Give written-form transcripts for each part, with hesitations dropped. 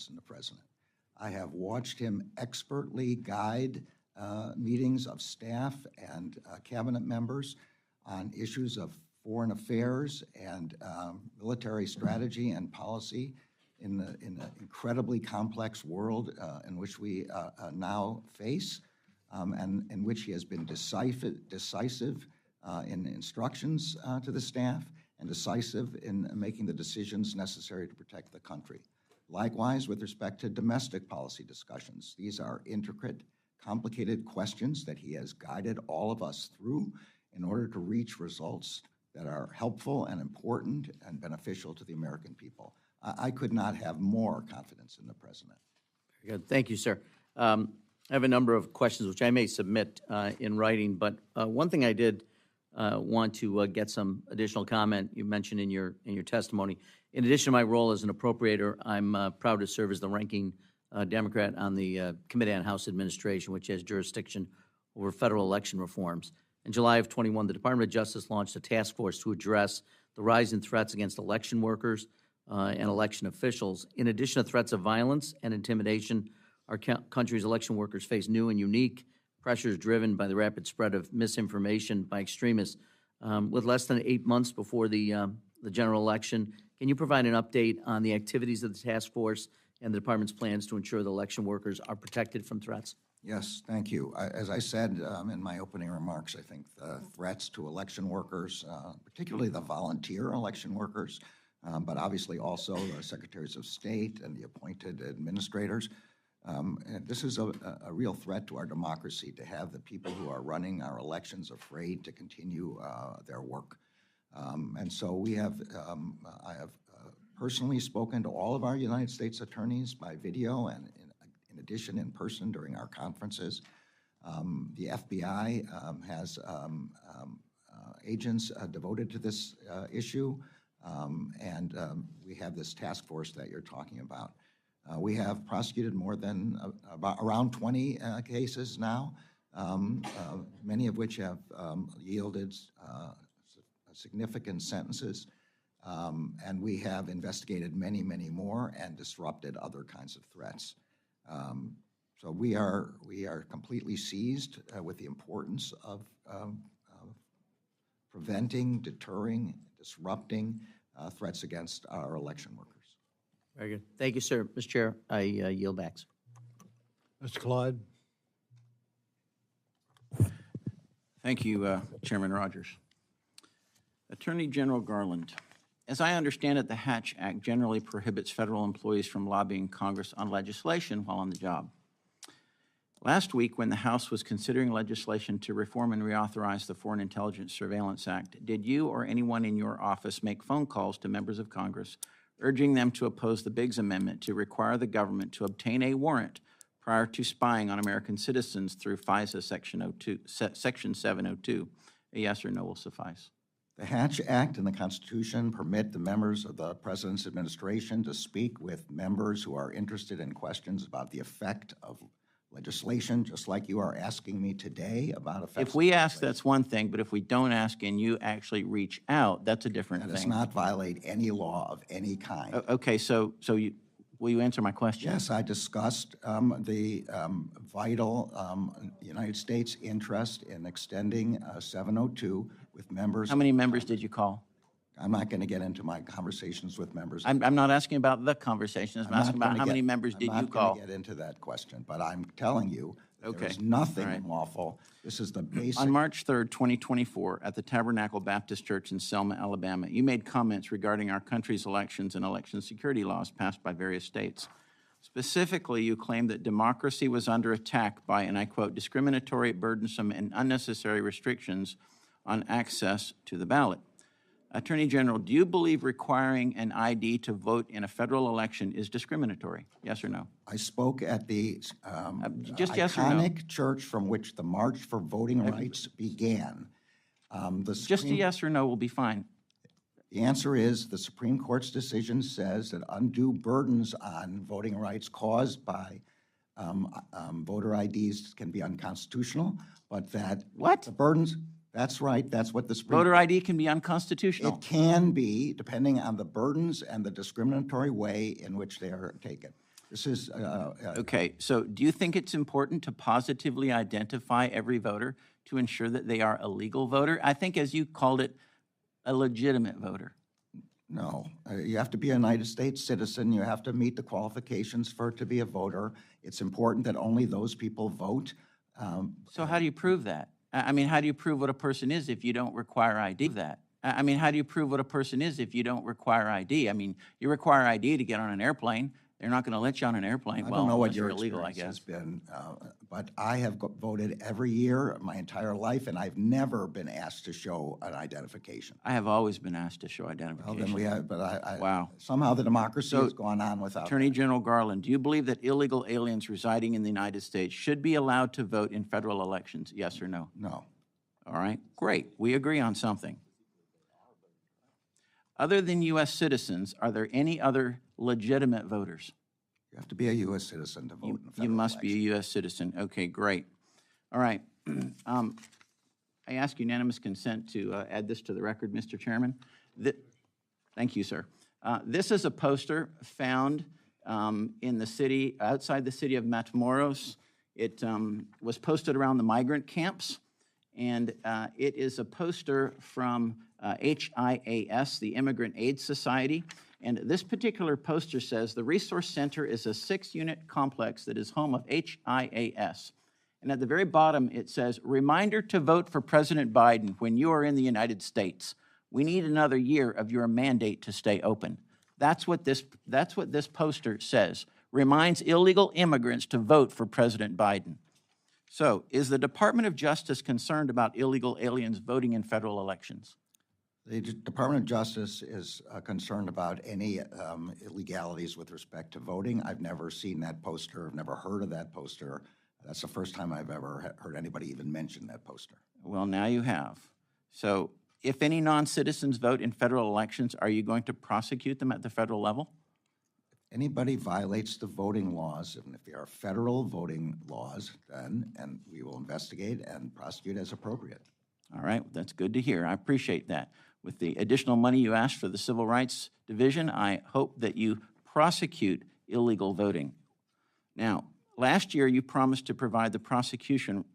in the president. I have watched him expertly guide meetings of staff and cabinet members on issues of foreign affairs and military strategy and policy in the incredibly complex world in which we now face, and in which he has been decisive in instructions to the staff and decisive in making the decisions necessary to protect the country. Likewise, with respect to domestic policy discussions, these are intricate, complicated questions that he has guided all of us through in order to reach results that are helpful and important and beneficial to the American people. I could not have more confidence in the president. Very good. Thank you, sir. I have a number of questions which I may submit in writing, but one thing I did want to get some additional comment. You mentioned in your testimony. In addition to my role as an appropriator, I'm proud to serve as the ranking Democrat on the Committee on House Administration, which has jurisdiction over federal election reforms. In July of 21, the Department of Justice launched a task force to address the rise in threats against election workers and election officials. In addition to threats of violence and intimidation, our country's election workers face new and unique pressures driven by the rapid spread of misinformation by extremists. With less than 8 months before the general election, can you provide an update on the activities of the task force and the department's plans to ensure the election workers are protected from threats? Yes, thank you. As I said in my opening remarks, I think the threats to election workers, particularly the volunteer election workers, but obviously also the secretaries of state and the appointed administrators, this is a real threat to our democracy to have the people who are running our elections afraid to continue their work. And so I have personally spoken to all of our United States attorneys by video and in addition in person during our conferences. The FBI has agents devoted to this issue, and we have this task force that you're talking about. We have prosecuted more than around 20 cases now, many of which have yielded significant sentences, and we have investigated many, many more and disrupted other kinds of threats. So we are completely seized with the importance of preventing, deterring, disrupting threats against our election workers. Very good. Thank you, sir. Mr. Chair, I yield back. Mr. Clyde. Thank you, Chairman Rogers. Attorney General Garland, as I understand it, the Hatch Act generally prohibits federal employees from lobbying Congress on legislation while on the job. Last week, when the House was considering legislation to reform and reauthorize the Foreign Intelligence Surveillance Act, did you or anyone in your office make phone calls to members of Congress urging them to oppose the Biggs Amendment to require the government to obtain a warrant prior to spying on American citizens through FISA Section 702? A yes or no will suffice. The Hatch Act and the Constitution permit the members of the President's administration to speak with members who are interested in questions about the effect of legislation, just like you are asking me today about effects. If we ask, that's one thing, but if we don't ask and you actually reach out, that's a different thing. That does not violate any law of any kind. Okay, so will you answer my question? Yes, I discussed the vital United States interest in extending 702 with members. How many members did you call? I'm not going to get into my conversations with members. I'm not asking about the conversations. I'm asking about how many members did you call? I'm not going to get into that question, but I'm telling you there is nothing unlawful. This is the basic. On March 3rd, 2024, at the Tabernacle Baptist Church in Selma, Alabama, you made comments regarding our country's elections and election security laws passed by various states. Specifically, you claimed that democracy was under attack by, and I quote, discriminatory, burdensome, and unnecessary restrictions on access to the ballot. Attorney General, do you believe requiring an ID to vote in a federal election is discriminatory? Yes or no? I spoke at the just yes or no. iconic church from which the March for Voting Rights began. Just a yes or no will be fine. The answer is the Supreme Court's decision says that undue burdens on voting rights caused by voter IDs can be unconstitutional, but that the burdens. That's right. That's what the Supreme Voter ID can be unconstitutional. It can be, depending on the burdens and the discriminatory way in which they are taken. This is, Okay, so do you think it's important to positively identify every voter to ensure that they are a legal voter? I think, as you called it, a legitimate voter. no. You have to be a United States citizen. You have to meet the qualifications for it to be a voter. It's important that only those people vote. So how do you prove that? I mean, how do you prove what a person is if you don't require ID of that? I mean, how do you prove what a person is if you don't require ID? I mean, you require ID to get on an airplane. They're not going to let you on an airplane. I Well, don't know what unless your you're illegal, I experience has guess. been, but I have voted every year my entire life, and I've never been asked to show an identification. I have always been asked to show Well, identification. then we have, but I Wow. somehow the democracy So, has gone on without Attorney that. General Garland, do you believe that illegal aliens residing in the United States should be allowed to vote in federal elections? Yes or no? No. All right, great. We agree on something. Other than U.S. citizens, are there any other legitimate voters? You have to be a U.S. citizen to vote in a You federal must be a election. U.S. citizen. Okay, great. All right. I ask unanimous consent to add this to the record, Mr. Chairman. Thank you, sir. This is a poster found in the city, outside the city of Matamoros. It was posted around the migrant camps, and it is a poster from HIAS, the Immigrant Aid Society. And this particular poster says, the Resource Center is a 6-unit complex that is home of HIAS. And at the very bottom, it says, reminder to vote for President Biden when you are in the United States. We need another year of your mandate to stay open. That's what this poster says. Reminds illegal immigrants to vote for President Biden. So, is the Department of Justice concerned about illegal aliens voting in federal elections? The Department of Justice is concerned about any illegalities with respect to voting. I've never seen that poster. I've never heard of that poster. That's the first time I've ever heard anybody even mention that poster. Well, now you have. So, if any non-citizens vote in federal elections, are you going to prosecute them at the federal level? Anybody violates the voting laws, and if there are federal voting laws, then and we will investigate and prosecute as appropriate. All right, that's good to hear. I appreciate that. With the additional money you asked for the Civil Rights Division, I hope that you prosecute illegal voting. Now, last year you promised to provide the prosecution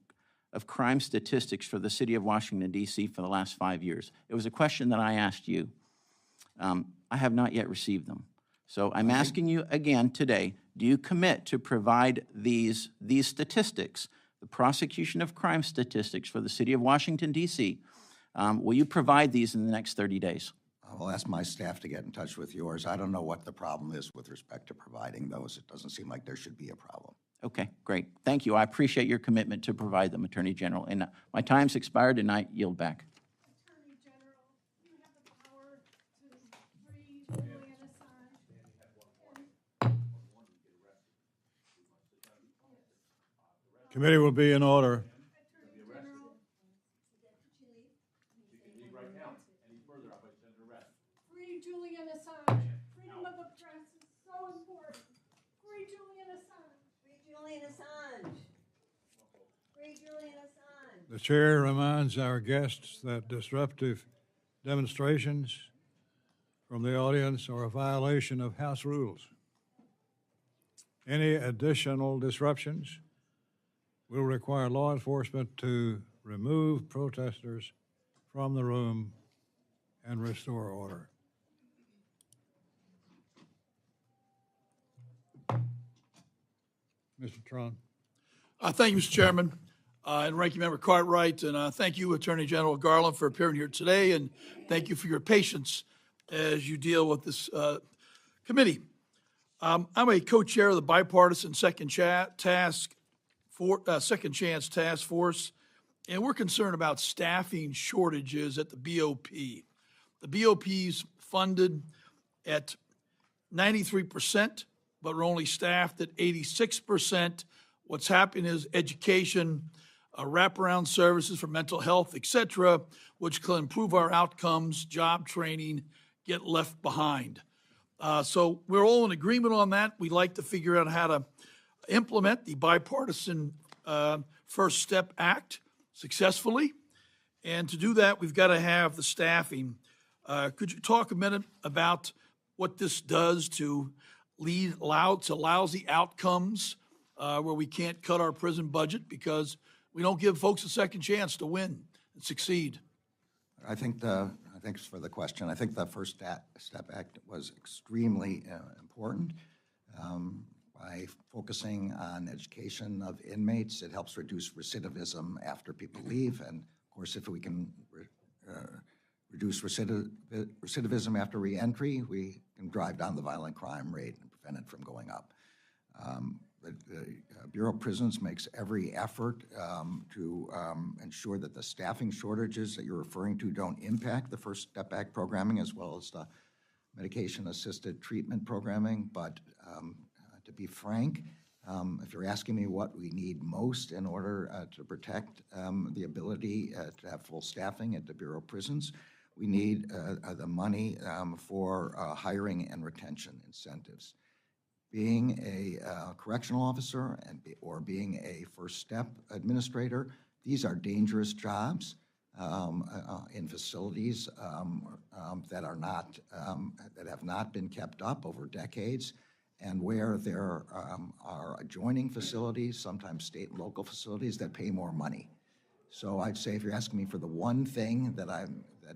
of crime statistics for the city of Washington, D.C. for the last 5 years. It was a question that I asked you. I have not yet received them. So I'm asking you again today, do you commit to provide these statistics, the prosecution of crime statistics for the city of Washington, D.C.? Will you provide these in the next 30 days? I will ask my staff to get in touch with yours. I don't know what the problem is with respect to providing those. It doesn't seem like there should be a problem. Okay, great. Thank you. I appreciate your commitment to provide them, Attorney General. And my time's expired, and I yield back. Attorney General, you have the power to free Julian Assange. Committee will be in order. Free Julian Assange. Freedom of the press is so important. Free Julian Assange. Free Julian Assange. Free Julian Assange. The chair reminds our guests that disruptive demonstrations from the audience are a violation of House rules. Any additional disruptions will require law enforcement to remove protesters from the room and restore order. Mr. Tron. Thank you, Mr. Chairman, and Ranking Member Cartwright, and thank you, Attorney General Garland, for appearing here today, and thank you for your patience as you deal with this committee. I'm a co-chair of the bipartisan Second Chance Task Force, and we're concerned about staffing shortages at the BOP. The BOP's funded at 93%, but we're only staffed at 86%. What's happening is education, wraparound services for mental health, et cetera, which can improve our outcomes, job training, get left behind. So we're all in agreement on that. We'd like to figure out how to implement the bipartisan First Step Act successfully. And to do that, we've got to have the staffing. Could you talk a minute about what this does to lead to lousy outcomes where we can't cut our prison budget because we don't give folks a second chance to win and succeed. Thanks for the question. I think the First Step Act was extremely important. By focusing on education of inmates, it helps reduce recidivism after people leave. And of course, if we can reduce recidivism after reentry, we can drive down the violent crime rate and prevent it from going up. The Bureau of Prisons makes every effort to ensure that the staffing shortages that you're referring to don't impact the First Step Act programming as well as the medication-assisted treatment programming. But to be frank, if you're asking me what we need most in order to protect the ability to have full staffing at the Bureau of Prisons, we need the money for hiring and retention incentives. Being a correctional officer or being a First Step administrator, these are dangerous jobs in facilities that have not been kept up over decades, and where there are adjoining facilities, sometimes state and local facilities, that pay more money. So I'd say if you're asking me for the one thing that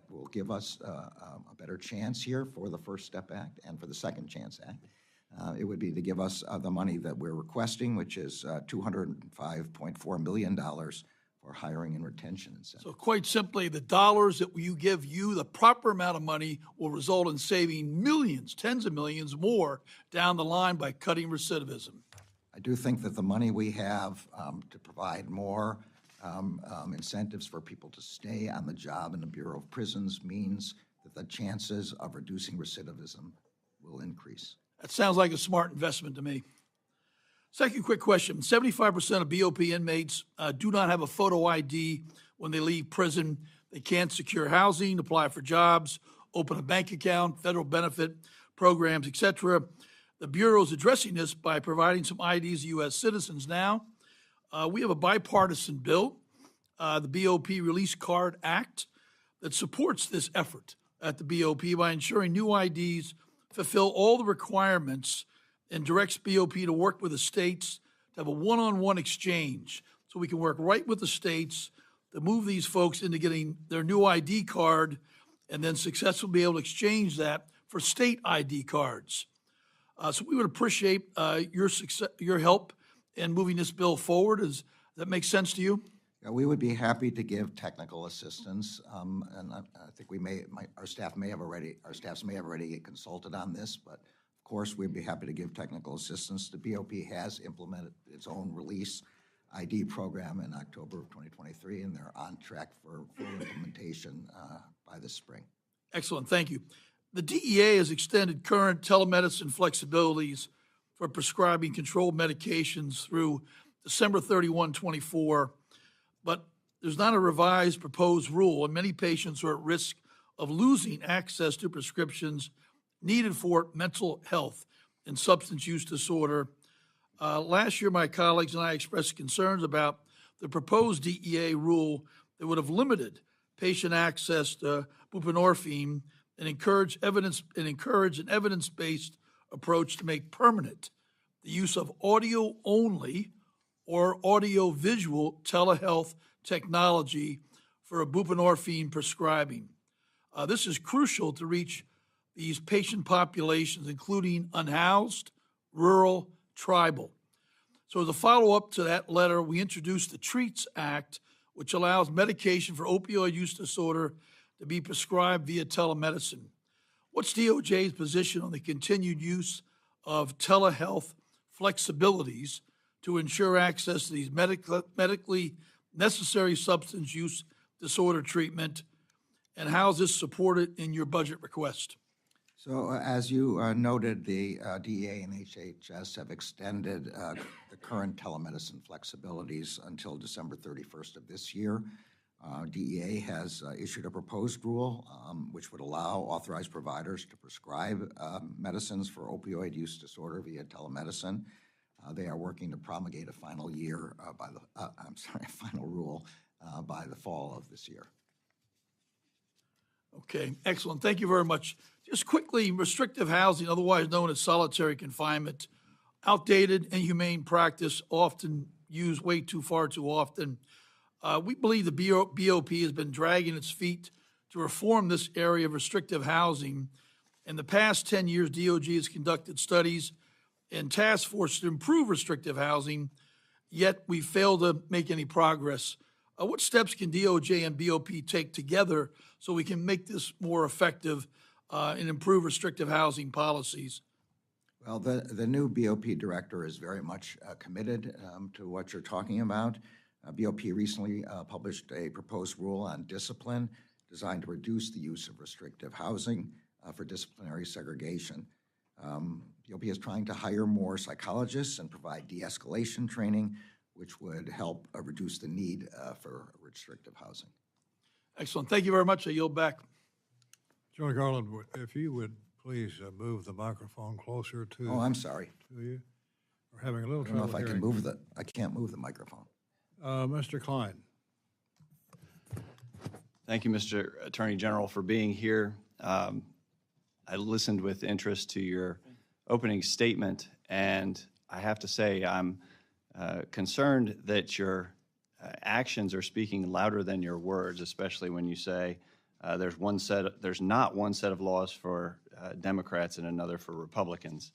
will give us a better chance here for the First Step Act and for the Second Chance Act, it would be to give us the money that we're requesting, which is $205.4 million for hiring and retention incentives. So quite simply, the dollars that you give you, the proper amount of money, will result in saving millions, tens of millions more down the line by cutting recidivism. I do think that the money we have to provide more incentives for people to stay on the job in the Bureau of Prisons means that the chances of reducing recidivism will increase. That sounds like a smart investment to me. Second quick question. 75% of BOP inmates do not have a photo ID when they leave prison. They can't secure housing, apply for jobs, open a bank account, federal benefit programs, etc. The Bureau is addressing this by providing some IDs to U.S. citizens now. We have a bipartisan bill, the BOP Release Card Act, that supports this effort at the BOP by ensuring new IDs fulfill all the requirements and directs BOP to work with the states to have a one-on-one exchange so we can work right with the states to move these folks into getting their new ID card and then successfully be able to exchange that for state ID cards. So we would appreciate your help in moving this bill forward. Does that make sense to you? Yeah, we would be happy to give technical assistance, and I think our staffs may have already consulted on this, but of course we'd be happy to give technical assistance. The BOP has implemented its own release ID program in October of 2023, and they're on track for full implementation by this spring. Excellent, thank you. The DEA has extended current telemedicine flexibilities for prescribing controlled medications through December 31, 24, but there's not a revised proposed rule, and many patients are at risk of losing access to prescriptions needed for mental health and substance use disorder. Last year, my colleagues and I expressed concerns about the proposed DEA rule that would have limited patient access to buprenorphine and encourage an evidence-based approach to make permanent the use of audio-only or audio-visual telehealth technology for buprenorphine prescribing. This is crucial to reach these patient populations, including unhoused, rural, tribal. So as a follow-up to that letter, we introduced the TREATS Act, which allows medication for opioid use disorder to be prescribed via telemedicine. What's DOJ's position on the continued use of telehealth flexibilities to ensure access to these medically necessary substance use disorder treatment, and how is this supported in your budget request? So as you noted, the DEA and HHS have extended the current telemedicine flexibilities until December 31st of this year. DEA has issued a proposed rule which would allow authorized providers to prescribe medicines for opioid use disorder via telemedicine. They are working to promulgate a final rule by the fall of this year. Okay, excellent. Thank you very much, Just quickly, restrictive housing, otherwise known as solitary confinement, outdated, inhumane practice, often used way too far too often. We believe the BOP has been dragging its feet to reform this area of restrictive housing. In the past 10 years, DOJ has conducted studies and task forces to improve restrictive housing, yet we failed to make any progress. What steps can DOJ and BOP take together so we can make this more effective and improve restrictive housing policies? Well, the new BOP director is very much committed to what you're talking about. BOP recently published a proposed rule on discipline designed to reduce the use of restrictive housing for disciplinary segregation. BOP is trying to hire more psychologists and provide de-escalation training, which would help reduce the need for restrictive housing. Excellent. Thank you very much. I yield back. General Garland, if you would please move the microphone closer to. Oh, I'm sorry. To you. We're having a little I don't know trouble if I can hearing. move I can't move the microphone. Mr. Klein. Thank you, Mr. Attorney General, for being here. I listened with interest to your opening statement, and I have to say I'm concerned that your actions are speaking louder than your words, especially when you say there's not one set of laws for Democrats and another for Republicans.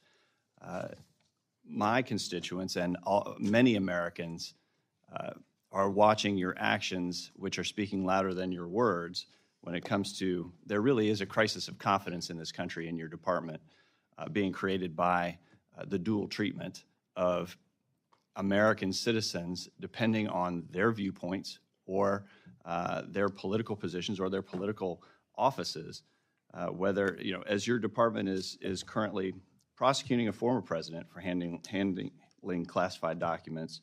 My constituents and many Americans are watching your actions, which are speaking louder than your words when it comes to, there really is a crisis of confidence in this country and your department being created by the dual treatment of American citizens depending on their viewpoints or their political positions or their political offices. Whether, as your department is currently prosecuting a former president for handling classified documents,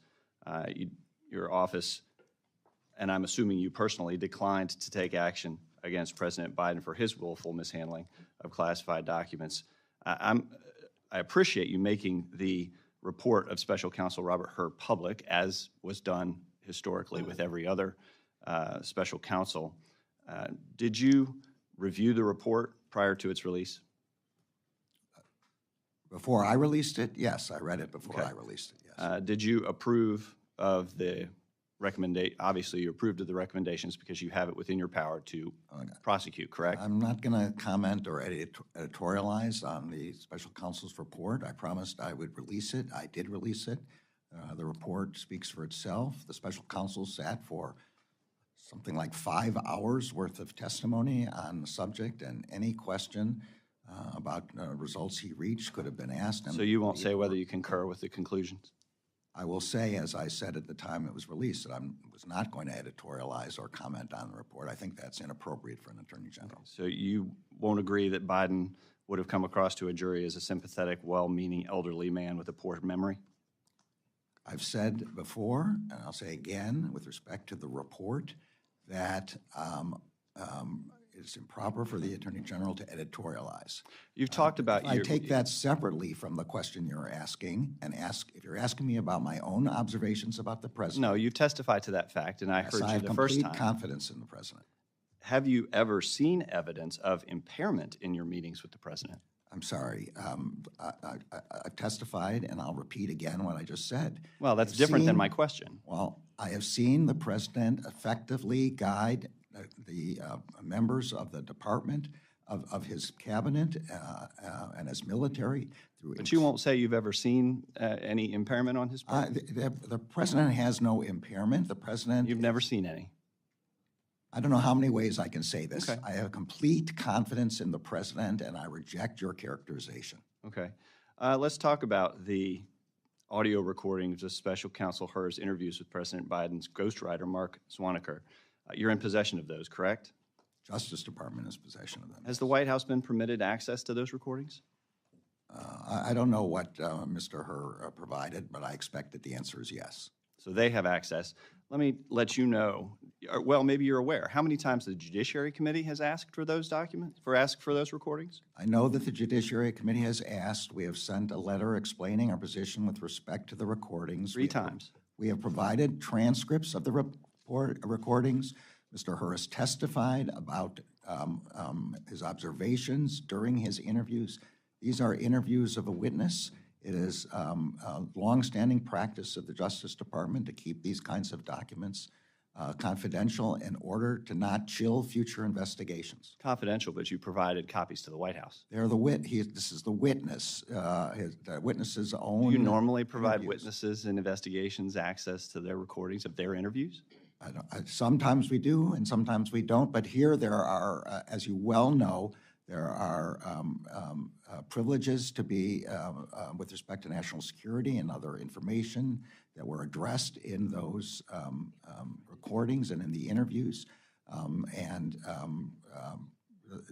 your office, and I'm assuming you personally, declined to take action against President Biden for his willful mishandling of classified documents. I appreciate you making the report of Special Counsel Robert Hur public, as was done historically with every other special counsel. Did you review the report prior to its release? Before I released it, yes, I read it before Okay. I released it, yes. Did you approve of the recommendation? Obviously, you approved of the recommendations because you have it within your power to prosecute, correct? I'm not going to comment or editorialize on the special counsel's report. I promised I would release it. I did release it. The report speaks for itself. The special counsel sat for something like 5 hours worth of testimony on the subject, and any question about results he reached could have been asked. So you won't say whether you concur with the conclusions? I will say, as I said at the time it was released, that I was not going to editorialize or comment on the report. I think that's inappropriate for an attorney general. So you won't agree that Biden would have come across to a jury as a sympathetic, well-meaning elderly man with a poor memory? I've said before, and I'll say again, with respect to the report, that it's improper for the Attorney General to editorialize. You've talked about I take that separately from the question you're asking, and if you're asking me about my own observations about the president. No, you testified to that fact, and I yes, heard I you have the first complete time. confidence in the president. Have you ever seen evidence of impairment in your meetings with the president? I'm sorry. I've testified, and I'll repeat again what I just said. Well, that's I've different than seen- my question. Well, I have seen the president effectively guide the members of the department, of his cabinet, and his military through. But you won't say you've ever seen any impairment on his part? The president has no impairment. The president. You've never seen any? I don't know how many ways I can say this. Okay. I have complete confidence in the president, and I reject your characterization. Okay. Let's talk about the audio recordings of Special Counsel Hur's interviews with President Biden's ghostwriter, Mark Swaniker. You're in possession of those, correct? Justice Department is possession of them. Has the White House been permitted access to those recordings? I don't know what Mr. Hur provided, but I expect that the answer is yes. So they have access. Let me let you know, well, maybe you're aware, how many times the Judiciary Committee has asked for those documents, for those recordings? I know that the Judiciary Committee has asked. We have sent a letter explaining our position with respect to the recordings. Three times. We have provided transcripts of the recordings. Mr. Hur has testified about his observations during his interviews. These are interviews of a witness. It is a longstanding practice of the Justice Department to keep these kinds of documents confidential in order to not chill future investigations. Confidential, but you provided copies to the White House. They're this is the witness, the witness's own. Do you normally provide interviews. witnesses in investigations access to their recordings of their interviews? Sometimes we do and sometimes we don't, but here there are, as you well know, there are privileges to be with respect to national security and other information that were addressed in those recordings and in the interviews.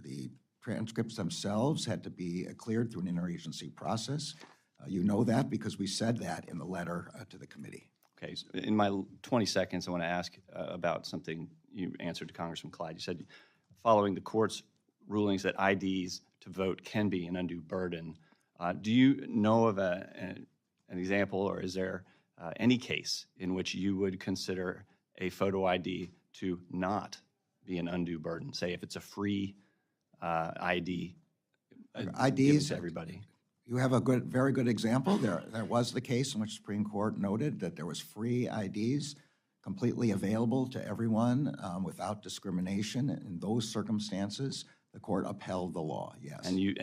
The transcripts themselves had to be cleared through an interagency process. You know that because we said that in the letter to the committee. Okay, so in my 20 seconds, I want to ask about something you answered to Congressman Clyde. You said following the court's rulings that IDs to vote can be an undue burden. Do you know of an example, or is there any case in which you would consider a photo ID to not be an undue burden? Say if it's a free ID given to everybody. You have a very good example. There was the case in which the Supreme Court noted that there was free IDs completely available to everyone without discrimination. In those circumstances, the court upheld the law. Yes. And you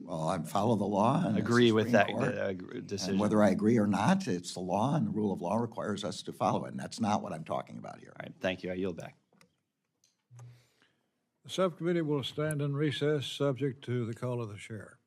well, I follow the law and agree with that And decision. whether I agree or not, it's the law, and the rule of law requires us to follow it. And that's not what I'm talking about here. All right, thank you. I yield back. The subcommittee will stand in recess, subject to the call of the chair.